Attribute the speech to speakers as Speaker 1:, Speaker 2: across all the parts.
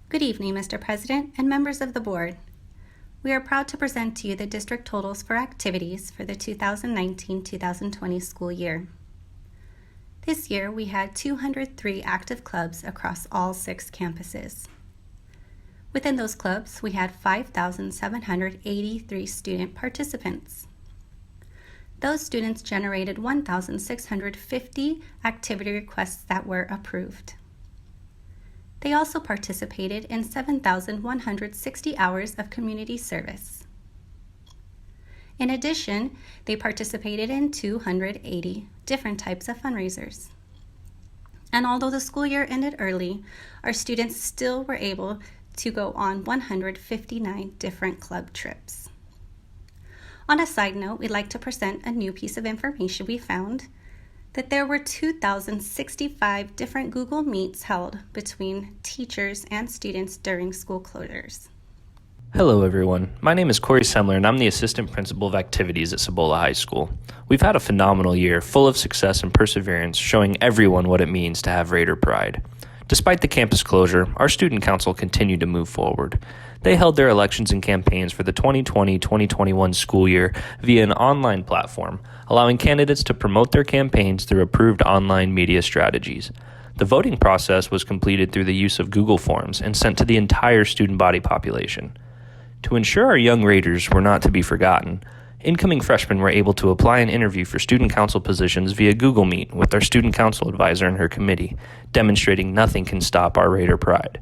Speaker 1: Good evening, Mr. President and members of the board. We are proud to present to you the district totals for activities for the 2019-2020 school year. This year, we had 203 active clubs across all 6 campuses. Within those clubs, we had 5,783 student participants. Those students generated 1,650 activity requests that were approved. They also participated in 7,160 hours of community service. In addition, they participated in 280 different types of fundraisers. And although the school year ended early, our students still were able to go on 159 different club trips. On a side note, we'd like to present a new piece of information we found, that there were 2,065 different Google Meets held between teachers and students during school closures.
Speaker 2: Hello everyone, my name is Corey Semler and I'm the Assistant Principal of Activities at Cibola High School. We've had a phenomenal year full of success and perseverance, showing everyone what it means to have Raider pride. Despite the campus closure, our student council continued to move forward. They held their elections and campaigns for the 2020-2021 school year via an online platform, allowing candidates to promote their campaigns through approved online media strategies. The voting process was completed through the use of Google Forms and sent to the entire student body population. To ensure our young Raiders were not to be forgotten, incoming freshmen were able to apply and interview for student council positions via Google Meet with our student council advisor and her committee, demonstrating nothing can stop our Raider pride.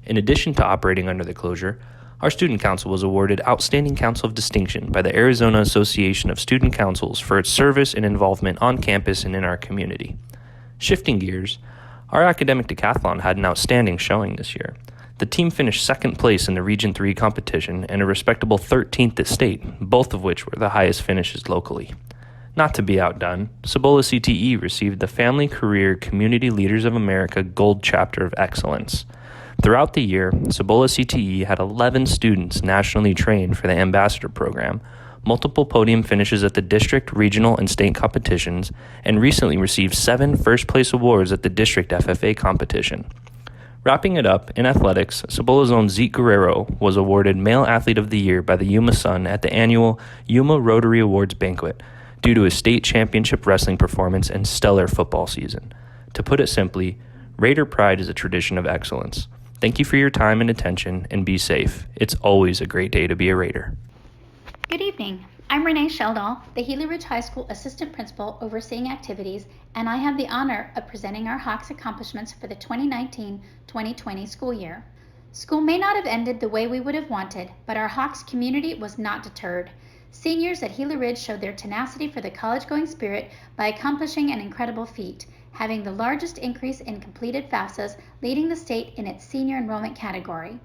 Speaker 2: In addition to operating under the closure, our student council was awarded Outstanding Council of Distinction by the Arizona Association of Student Councils for its service and involvement on campus and in our community. Shifting gears, our academic decathlon had an outstanding showing this year. The team finished second place in the Region 3 competition and a respectable 13th at state, both of which were the highest finishes locally. Not to be outdone, Cibola CTE received the Family Career Community Leaders of America Gold Chapter of Excellence. Throughout the year, Cibola CTE had 11 students nationally trained for the Ambassador Program, multiple podium finishes at the district, regional, and state competitions, and recently received 7 first-place awards at the district FFA competition. Wrapping it up, in athletics, Cibola's own Zeke Guerrero was awarded Male Athlete of the Year by the Yuma Sun at the annual Yuma Rotary Awards banquet due to his state championship wrestling performance and stellar football season. To put it simply, Raider pride is a tradition of excellence. Thank you for your time and attention, and be safe. It's always a great day to be a Raider.
Speaker 3: Good evening. I'm Renee Sheldall, the Gila Ridge High School Assistant Principal overseeing activities, and I have the honor of presenting our Hawks accomplishments for the 2019-2020 school year. School may not have ended the way we would have wanted, but our Hawks community was not deterred. Seniors at Gila Ridge showed their tenacity for the college-going spirit by accomplishing an incredible feat, having the largest increase in completed FAFSAs, leading the state in its senior enrollment category.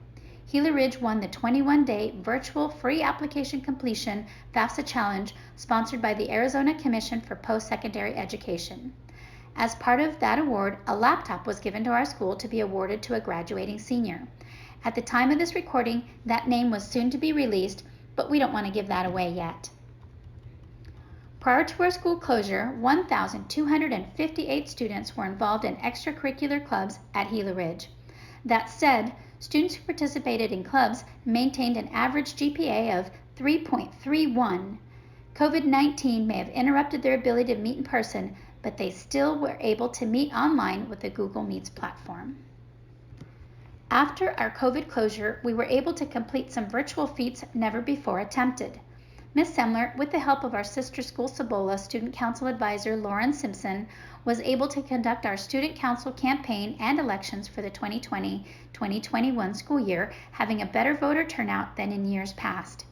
Speaker 3: Gila Ridge won the 21-day virtual free application completion FAFSA Challenge sponsored by the Arizona Commission for Post-Secondary Education. As part of that award, a laptop was given to our school to be awarded to a graduating senior. At the time of this recording, that name was soon to be released, but we don't want to give that away yet. Prior to our school closure, 1,258 students were involved in extracurricular clubs at Gila Ridge. That said, students who participated in clubs maintained an average GPA of 3.31. COVID-19 may have interrupted their ability to meet in person, but they still were able to meet online with the Google Meets platform. After our COVID closure, we were able to complete some virtual feats never before attempted. Ms. Semler, with the help of our sister school Cibola Student Council Advisor Lauren Simpson, was able to conduct our student council campaign and elections for the 2020-2021 school year, having a better voter turnout than in years past.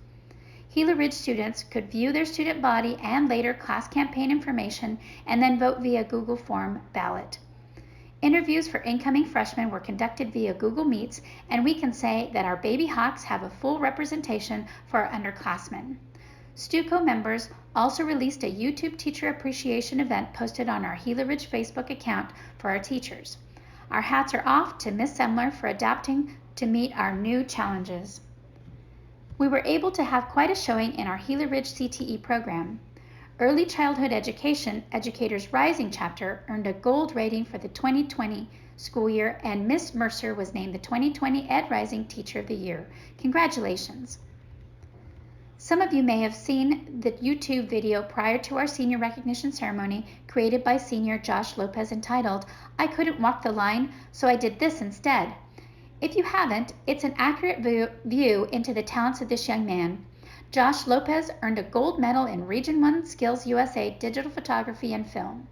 Speaker 3: Gila Ridge students could view their student body and later class campaign information and then vote via Google Form ballot. Interviews for incoming freshmen were conducted via Google Meets, and we can say that our baby Hawks have a full representation for our underclassmen. STUCO members also released a YouTube teacher appreciation event posted on our Gila Ridge Facebook account for our teachers. Our hats are off to Ms. Semler for adapting to meet our new challenges. We were able to have quite a showing in our Gila Ridge CTE program. Early Childhood Education Educators Rising Chapter earned a gold rating for the 2020 school year, and Miss Mercer was named the 2020 Ed Rising Teacher of the Year. Congratulations! Some of you may have seen the YouTube video prior to our senior recognition ceremony created by Senior Josh Lopez entitled, "I Couldn't Walk the Line, so I Did This Instead." If you haven't, it's an accurate view into the talents of this young man. Josh Lopez earned a gold medal in Region 1 Skills USA Digital Photography and Film.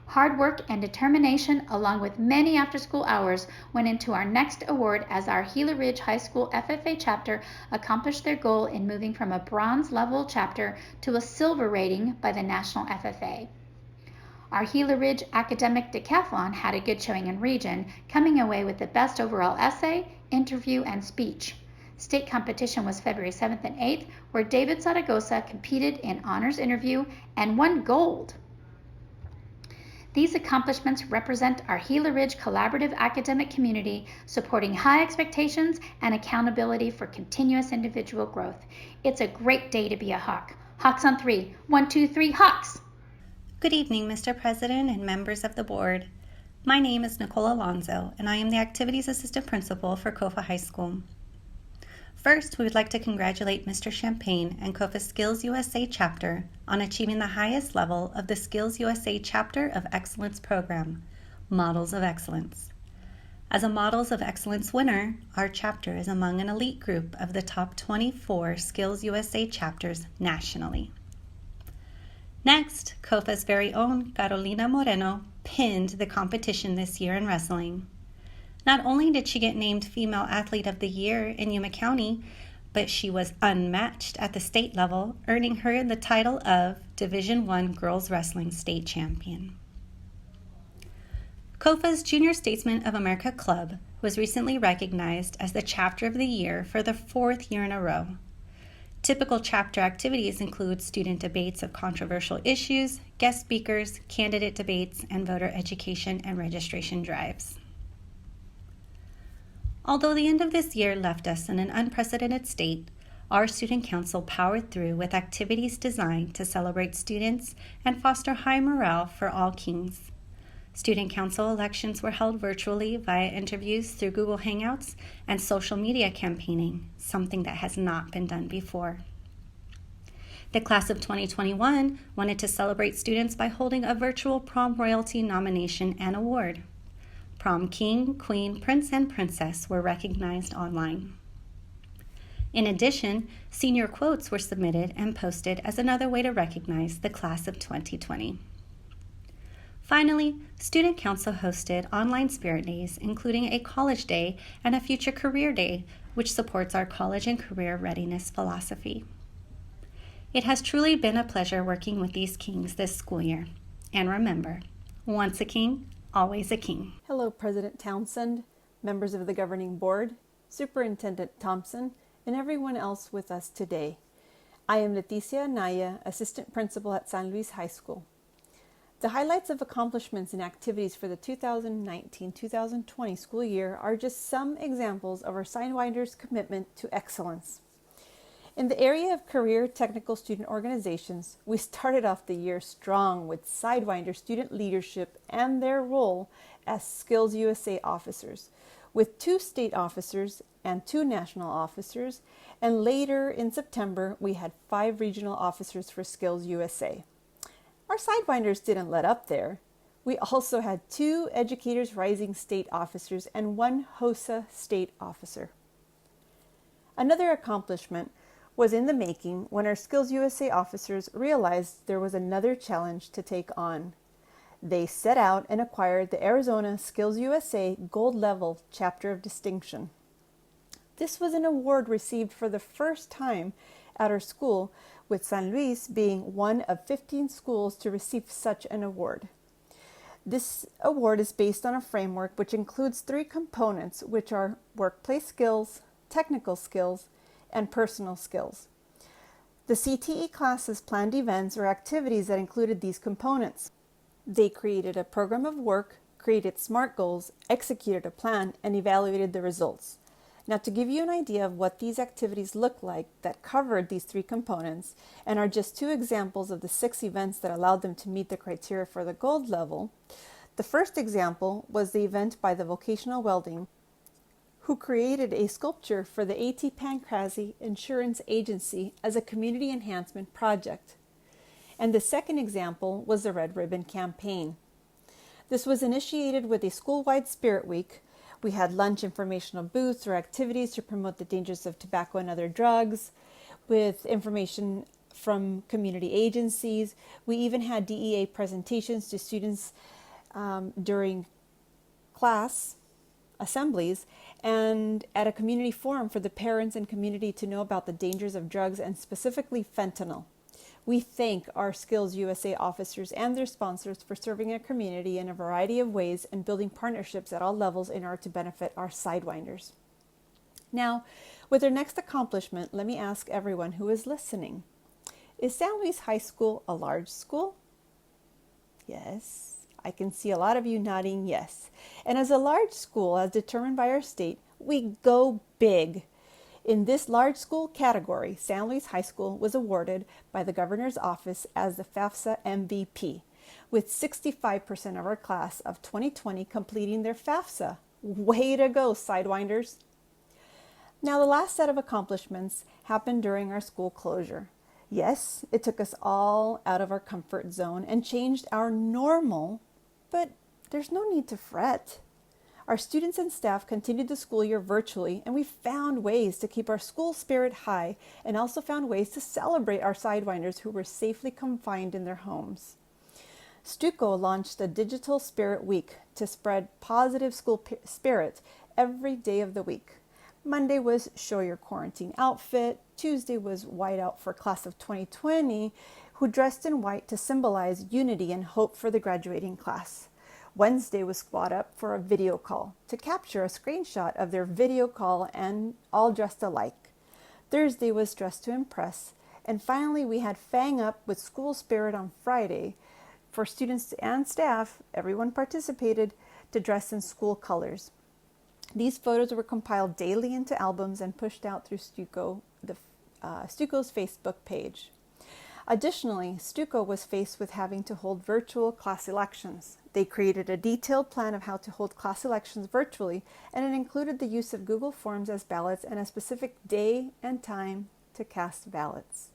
Speaker 3: Hard work and determination, along with many after-school hours, went into our next award as our Gila Ridge High School FFA chapter accomplished their goal in moving from a bronze level chapter to a silver rating by the National FFA. Our Gila Ridge Academic Decathlon had a good showing in region, coming away with the best overall essay, interview, and speech. State competition was February 7th and 8th, where David Zaragoza competed in honors interview and won gold. These accomplishments represent our Gila Ridge collaborative academic community, supporting high expectations and accountability for continuous individual growth. It's a great day to be a Hawk. Hawks on 3. 1, 2, 3, Hawks!
Speaker 1: Good evening, Mr. President and members of the board. My name is Nicole Alonzo, and I am the Activities Assistant Principal for Kofa High School. First, we would like to congratulate Mr. Champagne and Kofa Skills USA chapter on achieving the highest level of the Skills USA Chapter of Excellence program, Models of Excellence. As a Models of Excellence winner, our chapter is among an elite group of the top 24 Skills USA chapters nationally. Next, Kofa's very own Carolina Moreno pinned the competition this year in wrestling. Not only did she get named Female Athlete of the Year in Yuma County, but she was unmatched at the state level, earning her the title of Division I Girls Wrestling State Champion. Kofa's Junior Statesman of America Club was recently recognized as the Chapter of the Year for the 4th year in a row. Typical chapter activities include student debates of controversial issues, guest speakers, candidate debates, and voter education and registration drives. Although the end of this year left us in an unprecedented state, our student council powered through with activities designed to celebrate students and foster high morale for all kings. Student council elections were held virtually via interviews through Google Hangouts and social media campaigning, something that has not been done before. The class of 2021 wanted to celebrate students by holding a virtual prom royalty nomination and award. Prom king, queen, prince, and princess were recognized online. In addition, senior quotes were submitted and posted as another way to recognize the class of 2020. Finally, Student Council hosted online Spirit Days, including a College Day and a Future Career Day, which supports our college and career readiness philosophy. It has truly been a pleasure working with these kings this school year. And remember, once a king, always a king.
Speaker 4: Hello, President Townsend, members of the Governing Board, Superintendent Thompson, and everyone else with us today. I am Leticia Anaya, Assistant Principal at San Luis High School. The highlights of accomplishments and activities for the 2019-2020 school year are just some examples of our Sidewinders' commitment to excellence. In the area of career technical student organizations, we started off the year strong with Sidewinder student leadership and their role as Skills USA officers, with 2 state officers and 2 national officers, and later in September we had 5 regional officers for Skills USA. Our Sidewinders didn't let up there. We also had 2 Educators Rising state officers and 1 HOSA state officer. Another accomplishment was in the making when our Skills USA officers realized there was another challenge to take on. They set out and acquired the Arizona Skills USA Gold Level Chapter of Distinction. This was an award received for the first time at our school, with San Luis being one of 15 schools to receive such an award. This award is based on a framework which includes 3 components, which are workplace skills, technical skills, and personal skills. The CTE classes planned events or activities that included these components. They created a program of work, created SMART goals, executed a plan, and evaluated the results. Now, to give you an idea of what these activities look like that covered these three components and are just two examples of the 6 events that allowed them to meet the criteria for the gold level, the first example was the event by the Vocational Welding, who created a sculpture for the A.T. Pancrazi Insurance Agency as a community enhancement project. And the second example was the Red Ribbon Campaign. This was initiated with a school-wide Spirit Week. We had lunch informational booths or activities to promote the dangers of tobacco and other drugs, with information from community agencies. We even had DEA presentations to students during class assemblies and at a community forum for the parents and community to know about the dangers of drugs and specifically fentanyl. We thank our Skills USA officers and their sponsors for serving our community in a variety of ways and building partnerships at all levels in order to benefit our Sidewinders. Now, with our next accomplishment, let me ask everyone who is listening. Is San Luis High School a large school? Yes. I can see a lot of you nodding yes. And as a large school, as determined by our state, we go big. In this large school category, San Luis High School was awarded by the governor's office as the FAFSA MVP, with 65% of our class of 2020 completing their FAFSA. Way to go, Sidewinders! Now, the last set of accomplishments happened during our school closure. Yes, it took us all out of our comfort zone and changed our normal, but there's no need to fret. Our students and staff continued the school year virtually, and we found ways to keep our school spirit high and also found ways to celebrate our Sidewinders who were safely confined in their homes. Stuco launched a Digital Spirit Week to spread positive school spirit every day of the week. Monday was Show Your Quarantine Outfit. Tuesday was White Out for Class of 2020, who dressed in white to symbolize unity and hope for the graduating class. Wednesday was Squad Up for a video call to capture a screenshot of their video call and all dressed alike. Thursday was Dress to Impress. And finally, we had Fang Up with School Spirit on Friday for students and staff, everyone participated, to dress in school colors. These photos were compiled daily into albums and pushed out through Stuco's Facebook page. Additionally, Stuco was faced with having to hold virtual class elections. They created a detailed plan of how to hold class elections virtually, and it included the use of Google Forms as ballots and a specific day and time to cast ballots.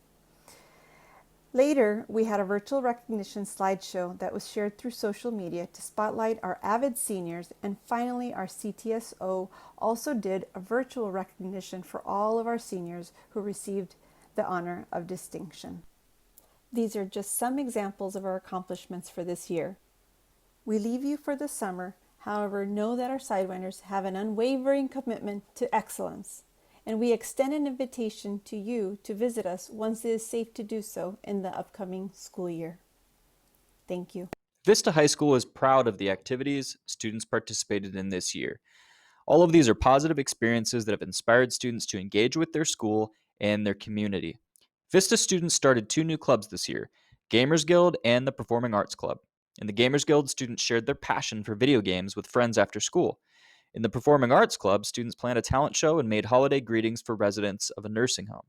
Speaker 4: Later, we had a virtual recognition slideshow that was shared through social media to spotlight our avid seniors, and finally our CTSO also did a virtual recognition for all of our seniors who received the honor of distinction. These are just some examples of our accomplishments for this year. We leave you for the summer, however, know that our Sidewinders have an unwavering commitment to excellence, and we extend an invitation to you to visit us once it is safe to do so in the upcoming school year. Thank you.
Speaker 5: Vista High School is proud of the activities students participated in this year. All of these are positive experiences that have inspired students to engage with their school and their community. Vista students started 2 new clubs this year, Gamers Guild and the Performing Arts Club. In the Gamers Guild, students shared their passion for video games with friends after school. In the Performing Arts Club, students planned a talent show and made holiday greetings for residents of a nursing home.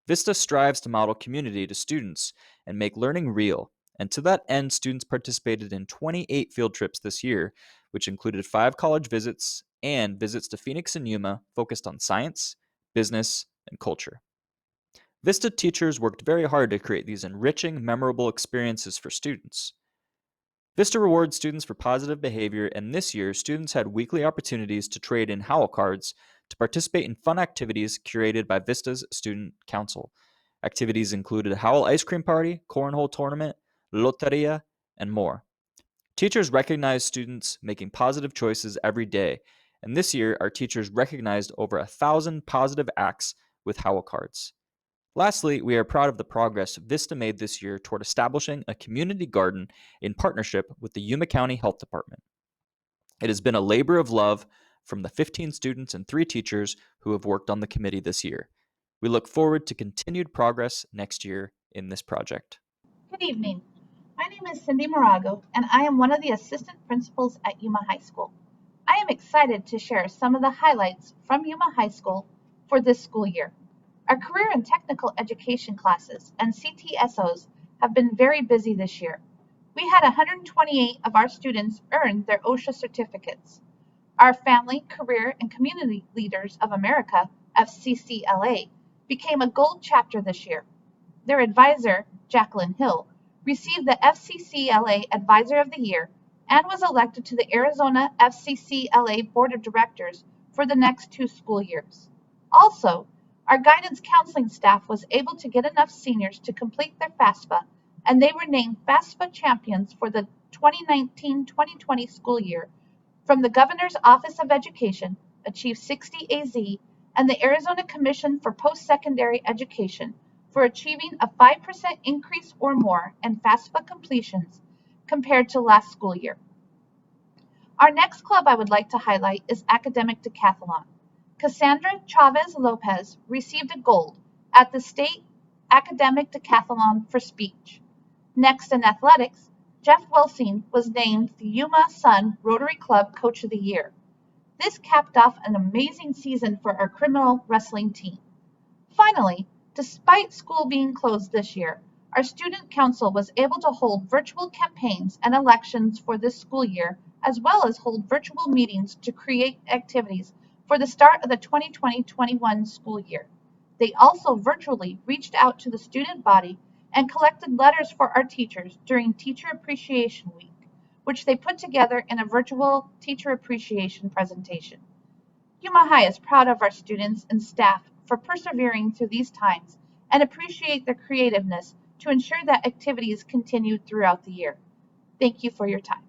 Speaker 5: Vista strives to model community to students and make learning real. And to that end, students participated in 28 field trips this year, which included 5 college visits and visits to Phoenix and Yuma focused on science, business, and culture. Vista teachers worked very hard to create these enriching, memorable experiences for students. Vista rewards students for positive behavior, and this year, students had weekly opportunities to trade in Howl cards to participate in fun activities curated by Vista's Student Council. Activities included a Howl ice cream party, cornhole tournament, loteria, and more. Teachers recognize students making positive choices every day, and this year, our teachers recognized over 1,000 positive acts with Howl cards. Lastly, we are proud of the progress Vista made this year toward establishing a community garden in partnership with the Yuma County Health Department. It has been a labor of love from the 15 students and 3 teachers who have worked on the committee this year. We look forward to continued progress next year in this project.
Speaker 6: Good evening. My name is Cindy Morago, and I am one of the assistant principals at Yuma High School. I I'm excited to share some of the highlights from Yuma High School for this school year. Our career and technical education classes and CTSOs have been very busy this year. We had 128 of our students earn their OSHA certificates. Our Family, Career, and Community Leaders of America, FCCLA, became a gold chapter this year. Their advisor, Jacqueline Hill, received the FCCLA Advisor of the Year and was elected to the Arizona FCCLA Board of Directors for the next 2 school years. Also, our guidance counseling staff was able to get enough seniors to complete their FAFSA, and they were named FAFSA champions for the 2019-2020 school year from the Governor's Office of Education, Achieve 60 AZ, and the Arizona Commission for Post-Secondary Education for achieving a 5% increase or more in FAFSA completions compared to last school year. Our next club I would like to highlight is Academic Decathlon. Cassandra Chavez Lopez received a gold at the State Academic Decathlon for speech. Next in athletics, Jeff Wilsing was named the Yuma Sun Rotary Club Coach of the Year. This capped off an amazing season for our criminal wrestling team. Finally, despite school being closed this year, our student council was able to hold virtual campaigns and elections for this school year, as well as hold virtual meetings to create activities for the start of the 2020-21 school year. They also virtually reached out to the student body and collected letters for our teachers during Teacher Appreciation Week, which they put together in a virtual teacher appreciation presentation. Yuma High is proud of our students and staff for persevering through these times and appreciate their creativeness to ensure that activities continued throughout the year. Thank you for your time.